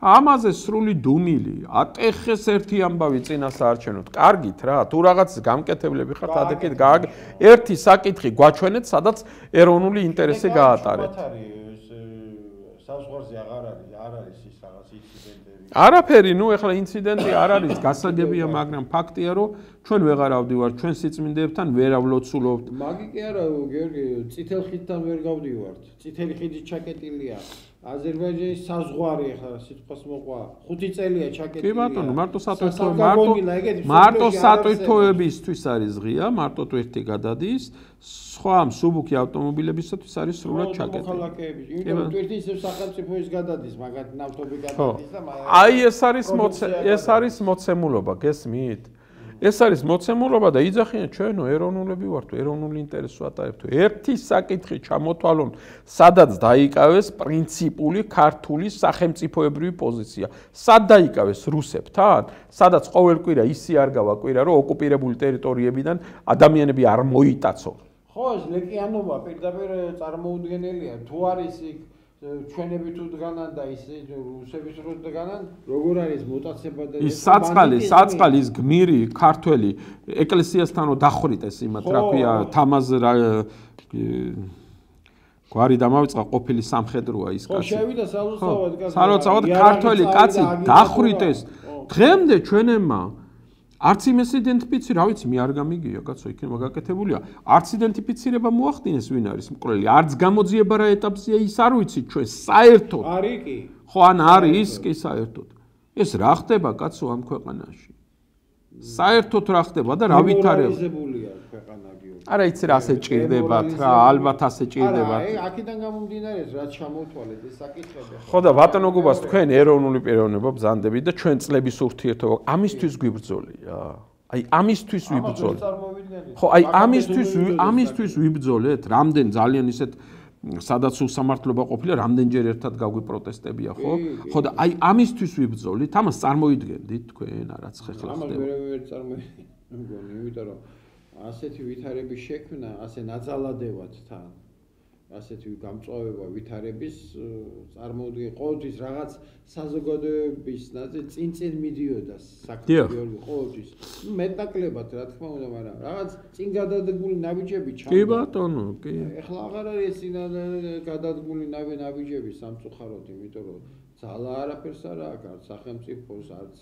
ამაზე სრული დუმილი, ატეხეს ერთი ამბავი წინას აარჩენოთ. კარგით რა, თუ რაღაც გამკეთებლები ხართ, ადეკით ერთი საკითხი გვაჩვენეთ, სადაც ეროვნული ინტერესი გაატარეთ. საზღვარზე არ არის ის რაღაც ინციდენტები. არაფერი, ეხლა ინციდენტი არ არის, გასაგებია, მაგრამ ფაქტია, რომ ჩვენ ვეღარ ავდივართ, ჩვენ სიწმინდებთან ვერ ავლოცულობთ. მაგი კი არა, გიორგი, წითელ ხიდთან ვერ გავდივართ. წითელი ხიდი ჩაკეტილია. აზერბაიჯანის საზღვარი ახლა სიტყვას მოყვა 5 წელია ჩაკეტილი. კი ბატონო, მარტო სატვირთოებისთვის არის ღია, მარტო ტვირთი გადადის, სხვა მსუბუქი ავტომობილებისათვის არის სრულად ჩაკეტილი. მოქალაქეების, იმიტომ ტვირთი ისევ სახელმწიფოის გადადის, მაგათ ნავთობი გადადის და აი ეს არის მოცემულობა, გესმით? ეს არის მოცემულობა და იძახიან ჩვენო ეროვნულები ვართ, ეროვნული ინტერესი ვატარებთ. ერთი საკითხი ჩამოთვალონ, სადაც დაიკავეს პრინციპული ქართული სახელმწიფოებრივი პოზიცია. სად დაიკავეს რუსებთან? სადაც ყოველ კვირა ისი არ გავაკვირა, რომ ოკუპირებული ტერიტორიებიდან ადამიანები არ მოიტაცონ. ხო, ეს ლეკიანობა პირდაპირ წარმოუდგენელია. თუ არის იქ ჩვენები თუ დგანან და ის რუსების რო დგანან, როგორ არის მუტაცება და ის საწყალი ის გმირი ქართველი ეკლესიასთანო დახვრიტეს იმათ, რა ქვია, თამაზ გვარი დამავიწყა ყოფილი სამხედროა ის კაცი. ხო, შევიდა სალოცავად კაცი. სალოცავად ქართველი კაცი დახვრიტეს. დღემდე ჩვენებმა არც იმის იდენტიფიცირება, რა ვიცი, მე არ გამიგია, კაცო, იქნება გაკეთებულია. არც იდენტიფიცირება მოახდინეს ვინ არის მკვლელი, არც გამოძიება რა ეტაპზეა ის არ ვიცით ჩვენ საერთოდ. არის კი. ხო, ან არის კი საერთოდ. ეს რა ხდება, კაცო, ამ ქვეყანაში? საერთოდ რა ხდება და რა ვითარება? არა, იცი რა ასე ჭირდებათ რა, ალბათ ასე ჭირდებათ. არა, აქედან გამომდინარე, რაც ჩამოთვალეთ ეს საკითხები. ხო და ბატონო გუბას, თქვენ ეროვნული პიროვნება ბრძანდებით და ჩვენ წლების ურთიერთობა ამისთვის გვიბრძოლია. აი ამისთვის ვიბრძოლეთ. ხო, აი ამისთვის ვიბრძოლეთ, რამდენ ძალიან ისეთ სადაც უსამართლობა ყოფილა, რამდენჯერ ერთად გაგვიპროტესტებია, ხო? ხო და აი ამისთვის ვიბრძოლით, ამას წარმოიდგენდით თქვენ, რაც ხეხლა ხდება. ამას ვერ წარმოვიდგენდი, იმიტომ რომ ასეთი ვითარების შექმნა, ასე ნაძალადევად თან, ასეთი გამწვავება ვითარების წარმოუდგენ ყოველთვის რაღაც საზოგადოების ნაწილი წინ მიდიოდა საქმე გიორგი ყოველთვის. მეტნაკლებად, რა თქმა უნდა, მაგრამ რაღაც წინ გადადგული ნაბიჯები ჩამოვა. კი ბატონო, კი. ეხლა აღარ არის წინ გადადგული ნაბიჯები სამწუხაროდ, იმიტომ რომ ძალა არაფერს არ აქვს, არც სახელმწიფოს, არც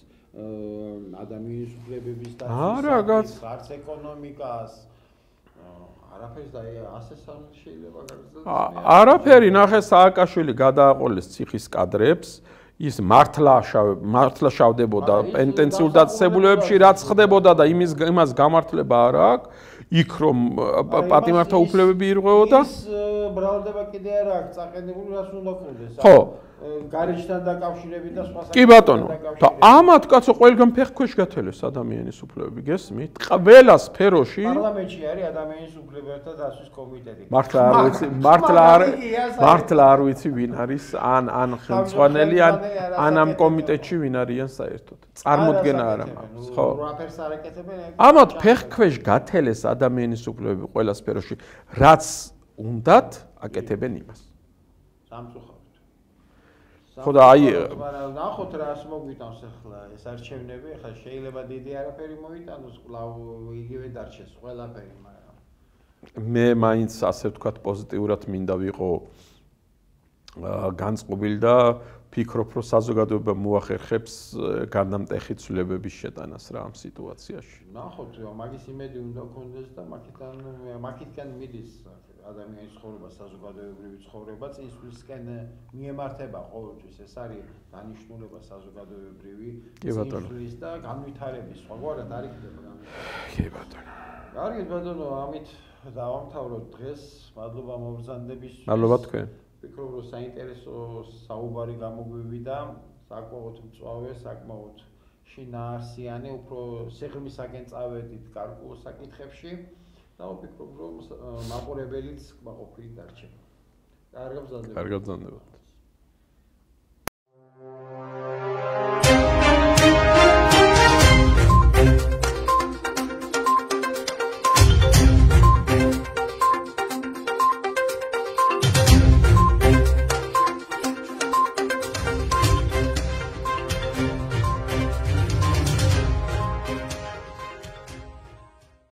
ადამიანის უფლებების დაცვას, არც ეკონომიკას. არაფერს და ასე შეიძლება გაგრძელდეს. არაფერი, ნახე სააკაშვილი გადააყოლეს ციხის კადრებს, ის მართლა შავდებოდა პენტენციურ დაწესებულებებში, რაც ხდებოდა და იმას გამართლება არ აქვს. იქ რომ პატიმართა უფლებები ირღვეოდა. ის ბრალდება კიდე არ აქვს წაყენებული, რაც უნდა ქონდეს. ხო. გარიჯთან დაკავშირებით და სხვა კი ბატონო. და ამათ კაცო ყველგან ფეხქვეშ გათელეს ადამიანის უფლებები, გესმით? ყველა სფეროში პარლამენტში არის ადამიანის უფლებათა დაცვის კომიტეტი. მართლა არ ვიცი ვინ არის ან ხელმძღვანელი ან ამ კომიტეტში ვინ არიან საერთოდ. წარმოდგენა არ მაქვს, ხო? რაფერს არ ეკეთებენ. ამათ ფეხქვეშ გათელეს ადამიანის უფლებები ყველა სფეროში, რაც უნდათ აკეთებენ იმას. სამწუხაროდ. ხო და აი ნახოთ რას მოგვიტანს ახლა ეს არჩევნები, ახლა შეიძლება დიდი არაფერი მოიტანოს, კვლავ იგივე დარჩეს ყველაფერი, მაგრამ მე მაინც ასე ვთქვათ პოზიტიურად მინდა ვიყო განწყობილი და ფიქრობ, რომ საზოგადოება მოახერხებს განამტეხი ცვლილებების შეტანას რა ამ სიტუაციაში. ნახოთ, მაგის იმედი უნდა გქონდეს და მაგითკენ მიდის ადამიანის ცხოვრება, საზოგადოებრივი ცხოვრება წინსვლისკენ მიემართება ყოველთვის. ეს არის დანიშნულება საზოგადოებრივი წინსვლის და განვითარების. სხვაგვარად არ იქნება განვითარება. კი ბატონო. კარგი ბატონო, ამით დავამთავროთ დღეს. მადლობა მობრძანდებისთვის. მადლობა თქვენ. ვფიქრობ, რომ საინტერესო საუბარი გამოგვივიდა, საკმაოდ მწვავე, საკმაოდ შინაარსიანი, უფრო სიღრმისაკენ წავედით გარკვეულ საკითხებში და ვფიქრობ, რომ მაყურებელიც კმაყოფილი დარჩება. კარგად გრძანდებათ.